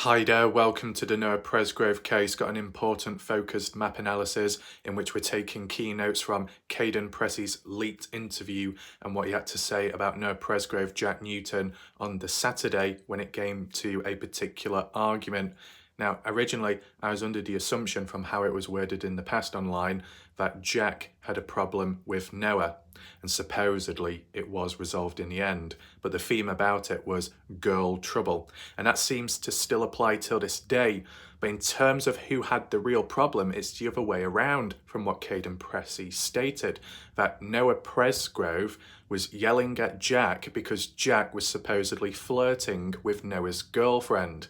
Hi there, welcome to the Noah Presgrove case. Got an important focused map analysis in which we're taking key notes from Kaden Pressy's leaked interview and what he had to say about Noah Presgrove, Jack Newton on the Saturday when it came to a particular argument. Now, originally, I was under the assumption from how it was worded in the past online that Jack had a problem with Noah, and supposedly it was resolved in the end. But the theme about it was girl trouble, and that seems to still apply till this day. But in terms of who had the real problem, it's the other way around from what Kaden Pressy stated, that Noah Presgrove was yelling at Jack because Jack was supposedly flirting with Noah's girlfriend.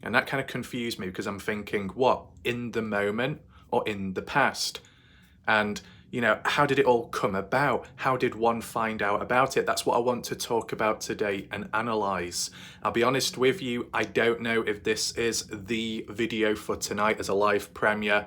And that kind of confused me because I'm thinking, what, in the moment or in the past? And, how did it all come about? How did one find out about it? That's what I want to talk about today and analyse. I'll be honest with you, I don't know if this is the video for tonight as a live premiere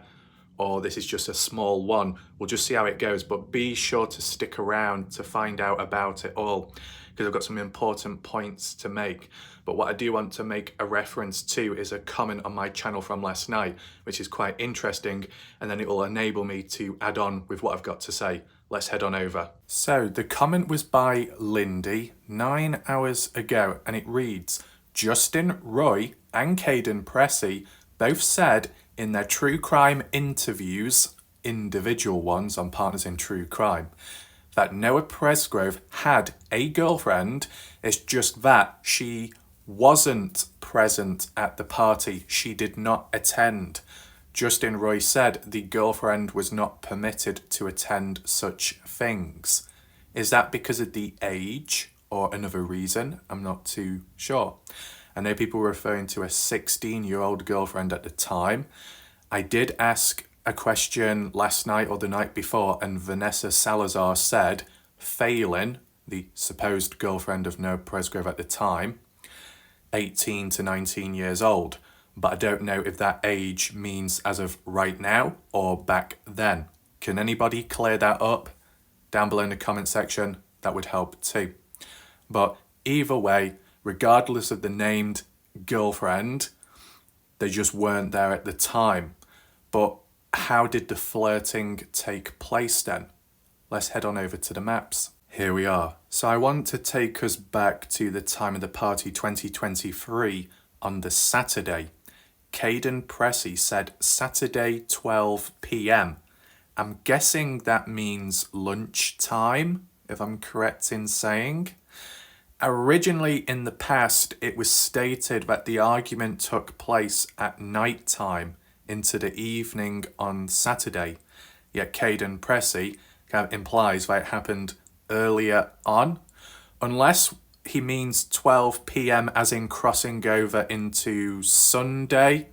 or this is just a small one. We'll just see how it goes, but be sure to stick around to find out about it all, because I've got some important points to make. But what I do want to make a reference to is a comment on my channel from last night, which is quite interesting, and then it will enable me to add on with what I've got to say. Let's head on over. So the comment was by Lindy 9 hours ago, and it reads, Justin Roy and Kaden Pressy both said in their true crime interviews, individual ones on Partners in True Crime, that Noah Presgrove had a girlfriend. It's just that she wasn't present at the party. She did not attend. Justin Roy said the girlfriend was not permitted to attend such things. Is that because of the age or another reason? I'm not too sure. I know people were referring to a 16-year-old girlfriend at the time. I did ask a question last night or the night before, and Vanessa Salazar said Phelan, the supposed girlfriend of Noah Presgrove at the time, 18 to 19 years old. But I don't know if that age means as of right now or back then. Can anybody clear that up down below in the comment section? That would help too. But either way, regardless of the named girlfriend, they just weren't there at the time. But how did the flirting take place then? Let's head on over to the maps. Here we are. So I want to take us back to the time of the party 2023 on the Saturday. Kaden Pressy said Saturday 12 p.m. I'm guessing that means lunchtime, if I'm correct in saying. Originally in the past, it was stated that the argument took place at night time into the evening on Saturday. Yet Kaden Pressy kind of implies that it happened earlier on, unless he means 12 p.m. as in crossing over into Sunday.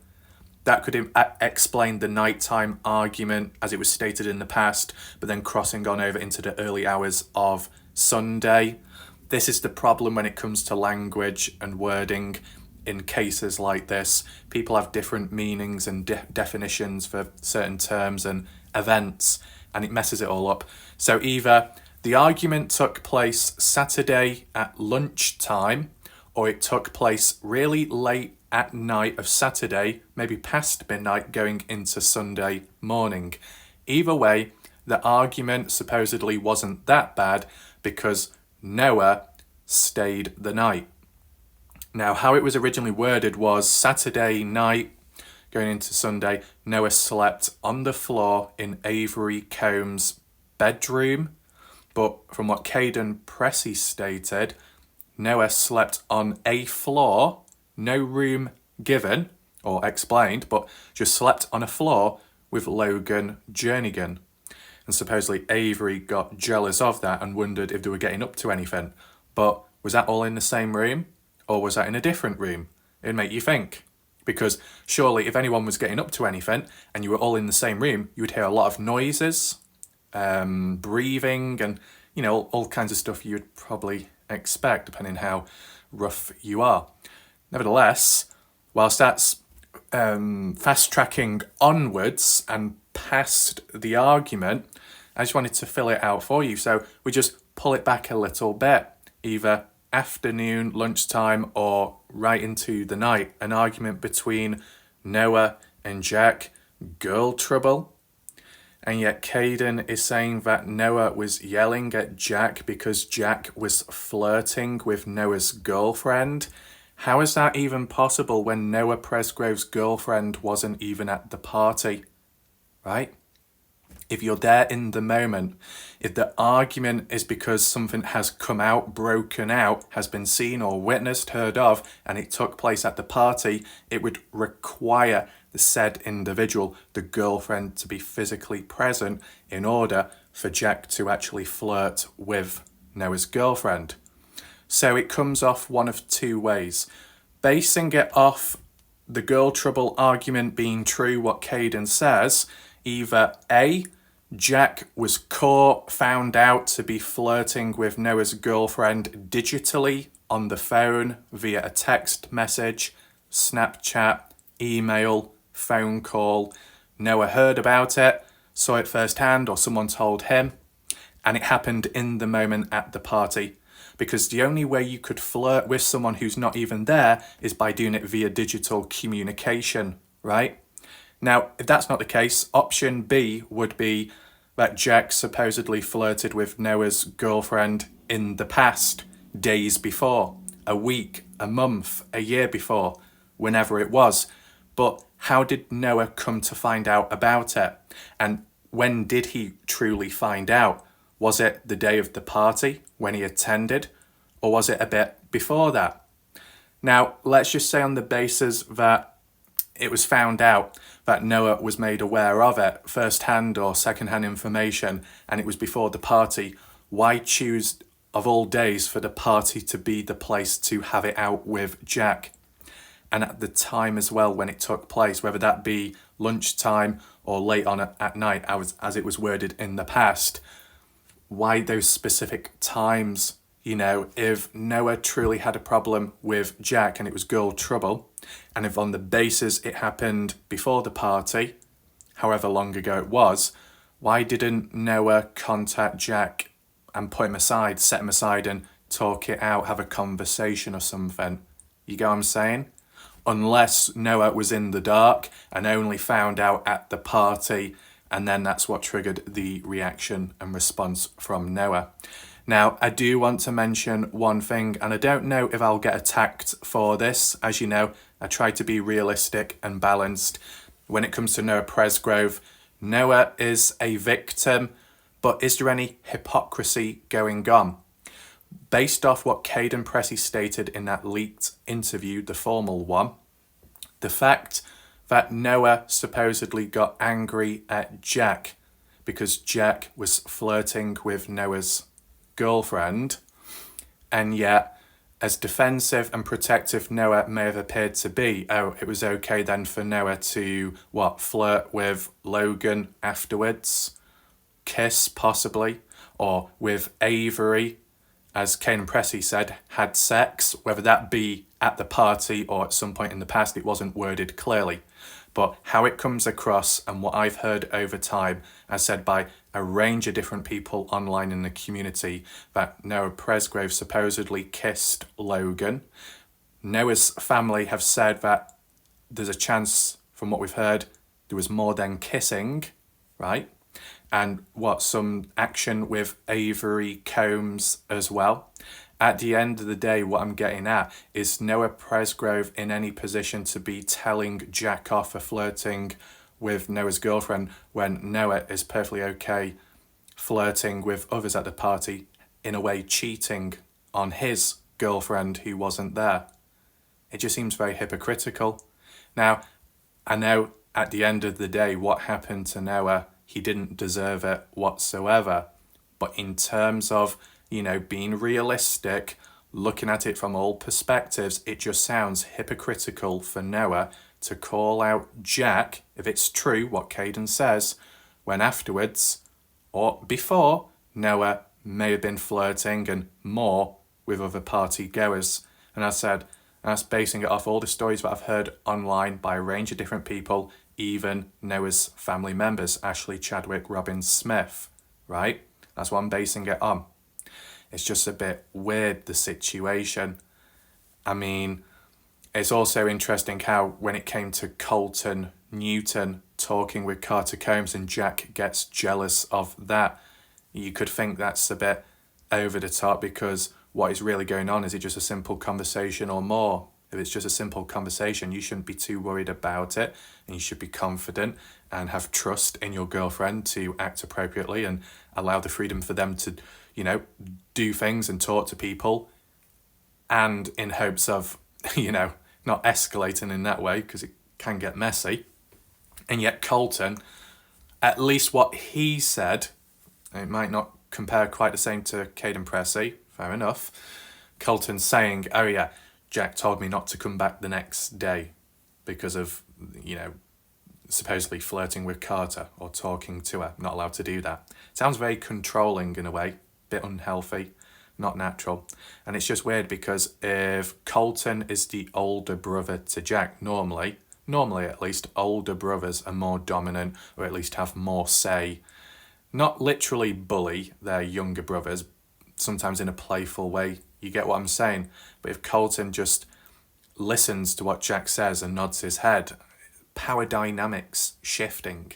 That could explain the nighttime argument as it was stated in the past, but then crossing on over into the early hours of Sunday. This is the problem when it comes to language and wording in cases like this. People have different meanings and definitions for certain terms and events, and it messes it all up. So either the argument took place Saturday at lunchtime, or it took place really late at night of Saturday, maybe past midnight going into Sunday morning. Either way, the argument supposedly wasn't that bad because Noah stayed the night. Now, how it was originally worded was Saturday night going into Sunday, Noah slept on the floor in Avery Combs' bedroom. But from what Kaden Pressy stated, Noah slept on a floor, no room given or explained, but just slept on a floor with Logan Jernigan. And supposedly Avery got jealous of that and wondered if they were getting up to anything. But was that all in the same room or was that in a different room? It'd make you think. Because surely if anyone was getting up to anything and you were all in the same room, you would hear a lot of noises, breathing and, all kinds of stuff you would probably expect depending how rough you are. Nevertheless, whilst that's fast-tracking onwards and past the argument, I just wanted to fill it out for you. So we just pull it back a little bit. Either afternoon, lunchtime, or right into the night. An argument between Noah and Jack, girl trouble. And yet Kaden is saying that Noah was yelling at Jack because Jack was flirting with Noah's girlfriend. How is that even possible when Noah Presgrove's girlfriend wasn't even at the party, right? If you're there in the moment, if the argument is because something has come out, broken out, has been seen or witnessed, heard of, and it took place at the party, it would require the said individual, the girlfriend, to be physically present in order for Jack to actually flirt with Noah's girlfriend. So it comes off one of two ways. Basing it off the girl trouble argument being true, what Kaden says, either A, Jack was caught, found out to be flirting with Noah's girlfriend digitally on the phone via a text message, Snapchat, email, phone call. Noah heard about it, saw it firsthand, or someone told him, and it happened in the moment at the party. Because the only way you could flirt with someone who's not even there is by doing it via digital communication, right? Now, if that's not the case, option B would be that Jack supposedly flirted with Noah's girlfriend in the past, days before, a week, a month, a year before, whenever it was. But how did Noah come to find out about it? And when did he truly find out? Was it the day of the party when he attended? Or was it a bit before that? Now, let's just say on the basis that it was found out that Noah was made aware of it, first-hand or second-hand information, and it was before the party, why choose, of all days, for the party to be the place to have it out with Jack? And at the time as well when it took place, whether that be lunchtime or late on at night, as it was worded in the past, why those specific times? You know, if Noah truly had a problem with Jack and it was girl trouble, and if on the basis it happened before the party, however long ago it was, why didn't Noah contact Jack and put him aside, set him aside and talk it out, have a conversation or something? You get what I'm saying? Unless Noah was in the dark and only found out at the party, and then that's what triggered the reaction and response from Noah. Now, I do want to mention one thing, and I don't know if I'll get attacked for this. As you know, I try to be realistic and balanced. When it comes to Noah Presgrove, Noah is a victim, but is there any hypocrisy going on? Based off what Kaden Pressy stated in that leaked interview, the formal one, the fact that Noah supposedly got angry at Jack because Jack was flirting with Noah's girlfriend, and yet, as defensive and protective Noah may have appeared to be, it was okay then for Noah to, flirt with Logan afterwards, kiss possibly, or with Avery, as Kaden Pressy said, had sex, whether that be at the party or at some point in the past, it wasn't worded clearly. But how it comes across and what I've heard over time, as said by a range of different people online in the community, that Noah Presgrove supposedly kissed Logan. Noah's family have said that there's a chance, from what we've heard, there was more than kissing, right? And some action with Avery Combs as well. At the end of the day, what I'm getting at is Noah Presgrove in any position to be telling Jack off for flirting with Noah's girlfriend when Noah is perfectly okay flirting with others at the party, in a way cheating on his girlfriend who wasn't there. It just seems very hypocritical. Now, I know at the end of the day what happened to Noah, he didn't deserve it whatsoever. But in terms of, being realistic, looking at it from all perspectives, it just sounds hypocritical for Noah to call out Jack, if it's true what Kaden says, when afterwards, or before, Noah may have been flirting and more with other party goers. And as I said, that's basing it off all the stories that I've heard online by a range of different people, even Noah's family members, Ashley, Chadwick, Robin, Smith, right? That's what I'm basing it on. It's just a bit weird, the situation. I mean, it's also interesting how when it came to Colton Newton talking with Carter Combs and Jack gets jealous of that, you could think that's a bit over the top, because what is really going on? Is it just a simple conversation or more? If it's just a simple conversation, you shouldn't be too worried about it, and you should be confident and have trust in your girlfriend to act appropriately and allow the freedom for them to, do things and talk to people, and in hopes of, not escalating in that way, because it can get messy. And yet Colton, at least what he said, it might not compare quite the same to Kaden Pressy, fair enough. Colton's saying, oh yeah, Jack told me not to come back the next day because of, supposedly flirting with Carter or talking to her, not allowed to do that. Sounds very controlling in a way, bit unhealthy, not natural. And it's just weird because if Colton is the older brother to Jack, normally at least, older brothers are more dominant, or at least have more say. Not literally bully their younger brothers, sometimes in a playful way. You get what I'm saying? But if Colton just listens to what Jack says and nods his head, power dynamics shifting.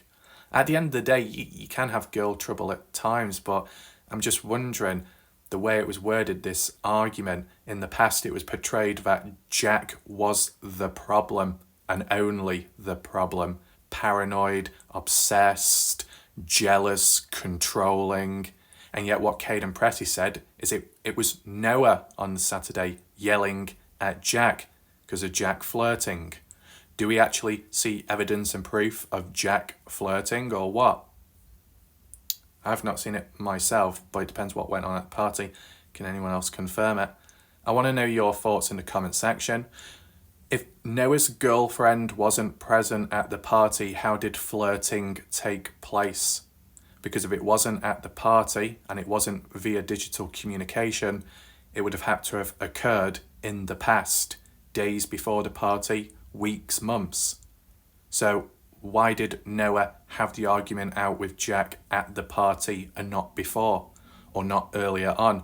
At the end of the day, you can have girl trouble at times, but I'm just wondering, the way it was worded, this argument, in the past it was portrayed that Jack was the problem and only the problem. Paranoid, obsessed, jealous, controlling. And yet what Kaden Pressy said is it was Noah on the Saturday yelling at Jack because of Jack flirting. Do we actually see evidence and proof of Jack flirting or what? I've not seen it myself, but it depends what went on at the party. Can anyone else confirm it? I want to know your thoughts in the comment section. If Noah's girlfriend wasn't present at the party, how did flirting take place? Because if it wasn't at the party and it wasn't via digital communication, it would have had to have occurred in the past, days before the party, weeks, months. So why did Noah have the argument out with Jack at the party and not before, or not earlier on?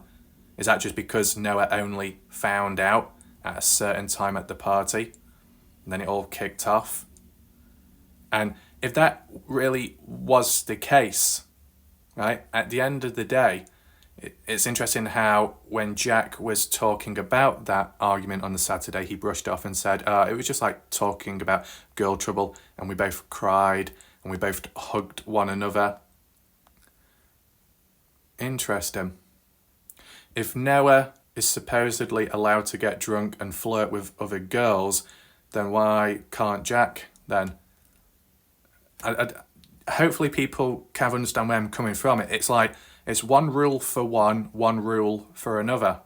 Is that just because Noah only found out at a certain time at the party and then it all kicked off? And if that really was the case, right, at the end of the day, it's interesting how when Jack was talking about that argument on the Saturday, he brushed off and said, it was just like talking about girl trouble, and we both cried and we both hugged one another. Interesting. If Noah is supposedly allowed to get drunk and flirt with other girls, then why can't Jack then? Hopefully people can understand where I'm coming from. It's like, it's one rule for one rule for another.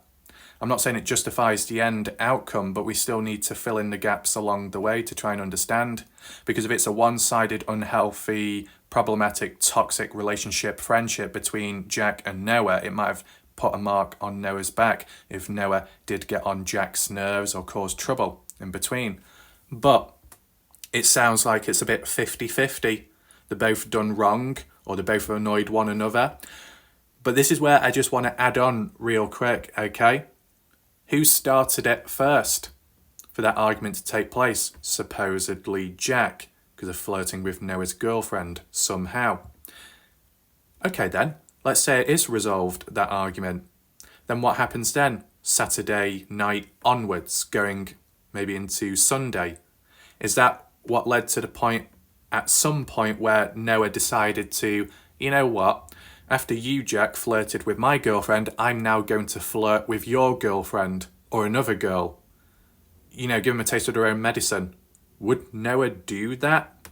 I'm not saying it justifies the end outcome, but we still need to fill in the gaps along the way to try and understand. Because if it's a one-sided, unhealthy, problematic, toxic relationship, friendship between Jack and Noah, it might have put a mark on Noah's back if Noah did get on Jack's nerves or cause trouble in between. But it sounds like it's a bit 50-50. They're both done wrong, or they both annoyed one another. But this is where I just want to add on real quick, okay? Who started it first for that argument to take place? Supposedly Jack, because of flirting with Noah's girlfriend somehow. Okay then, let's say it is resolved, that argument. Then what happens then? Saturday night onwards, going maybe into Sunday. Is that what led to the point, at some point, where Noah decided to, you know what? After you, Jack, flirted with my girlfriend, I'm now going to flirt with your girlfriend or another girl. Give them a taste of their own medicine. Would Noah do that?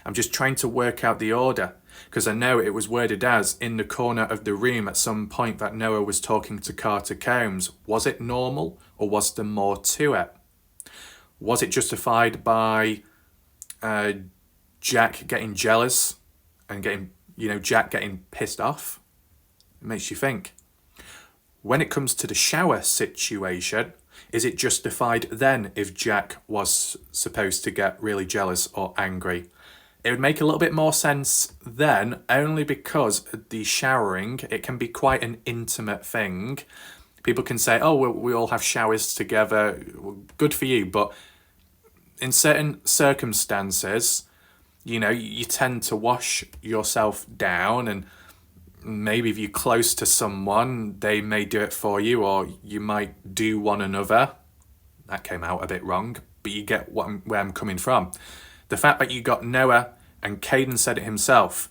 I'm just trying to work out the order, because I know it was worded as, in the corner of the room at some point, that Noah was talking to Carter Combs. Was it normal, or was there more to it? Was it justified by Jack getting jealous and getting, Jack getting pissed off? It makes you think. When it comes to the shower situation, is it justified then if Jack was supposed to get really jealous or angry? It would make a little bit more sense then, only because the showering, it can be quite an intimate thing. People can say, oh, we all have showers together, good for you, but in certain circumstances, you know, you tend to wash yourself down, and maybe if you're close to someone, they may do it for you, or you might do one another. That came out a bit wrong, but you get where I'm coming from. The fact that you got Noah, and Kaden said it himself,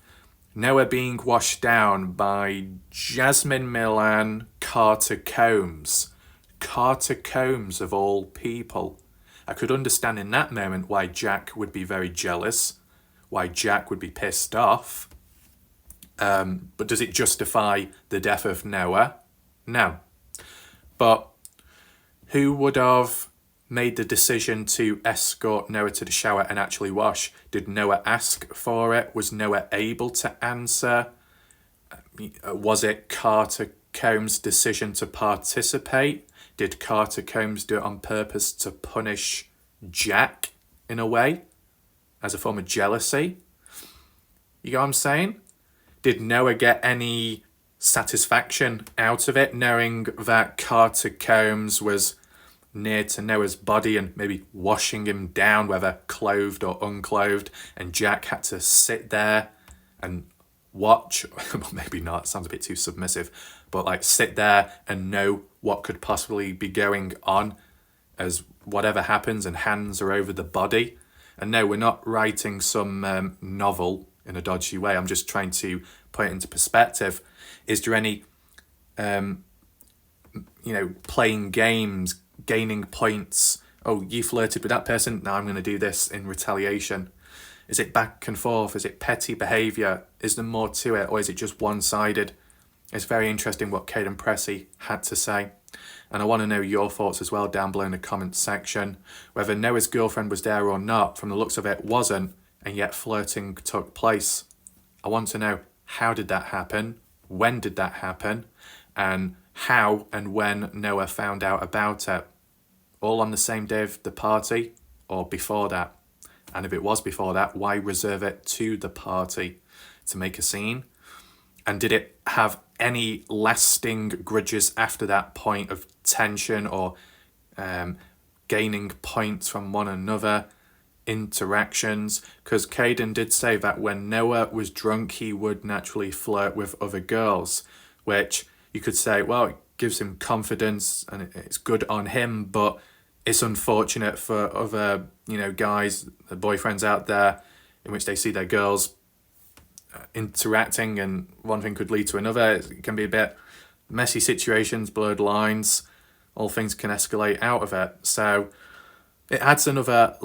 Noah being washed down by Jasmine Milan Carter Combs. Carter Combs, of all people. I could understand in that moment why Jack would be very jealous, why Jack would be pissed off. But does it justify the death of Noah? No. But who would have made the decision to escort Noah to the shower and actually wash? Did Noah ask for it? Was Noah able to answer? Was it Carter Combs' decision to participate? Did Carter Combs do it on purpose to punish Jack in a way, as a form of jealousy? You get what I'm saying? Did Noah get any satisfaction out of it, knowing that Carter Combs was near to Noah's body and maybe washing him down, whether clothed or unclothed, and Jack had to sit there and watch? Well, maybe not, it sounds a bit too submissive, but like sit there and know what could possibly be going on as whatever happens, and hands are over the body. And no, we're not writing some novel in a dodgy way. I'm just trying to put it into perspective. Is there any, playing games, gaining points? Oh, you flirted with that person, now I'm going to do this in retaliation. Is it back and forth? Is it petty behaviour? Is there more to it, or is it just one-sided? It's very interesting what Kaden Pressy had to say. And I want to know your thoughts as well down below in the comments section. Whether Noah's girlfriend was there or not, from the looks of it wasn't, and yet flirting took place. I want to know, how did that happen? When did that happen? And how and when Noah found out about it? All on the same day of the party, or before that? And if it was before that, why reserve it to the party to make a scene? And did it have any lasting grudges after that point of tension, or gaining points from one another, interactions? Because Kaden did say that when Noah was drunk, he would naturally flirt with other girls, which you could say, well, it gives him confidence and it's good on him, but it's unfortunate for other, guys, boyfriends out there, in which they see their girls interacting, and one thing could lead to another. It can be a bit messy situations, blurred lines, all things can escalate out of it. So it adds another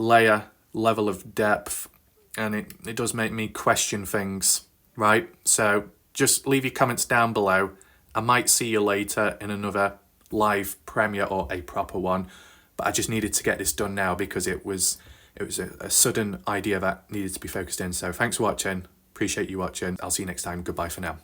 level of depth, and it does make me question things, right? So just leave your comments down below. I might see you later in another live premiere, or a proper one, but I just needed to get this done now because it was a sudden idea that needed to be focused in. So thanks for watching. Appreciate you watching. I'll see you next time. Goodbye for now.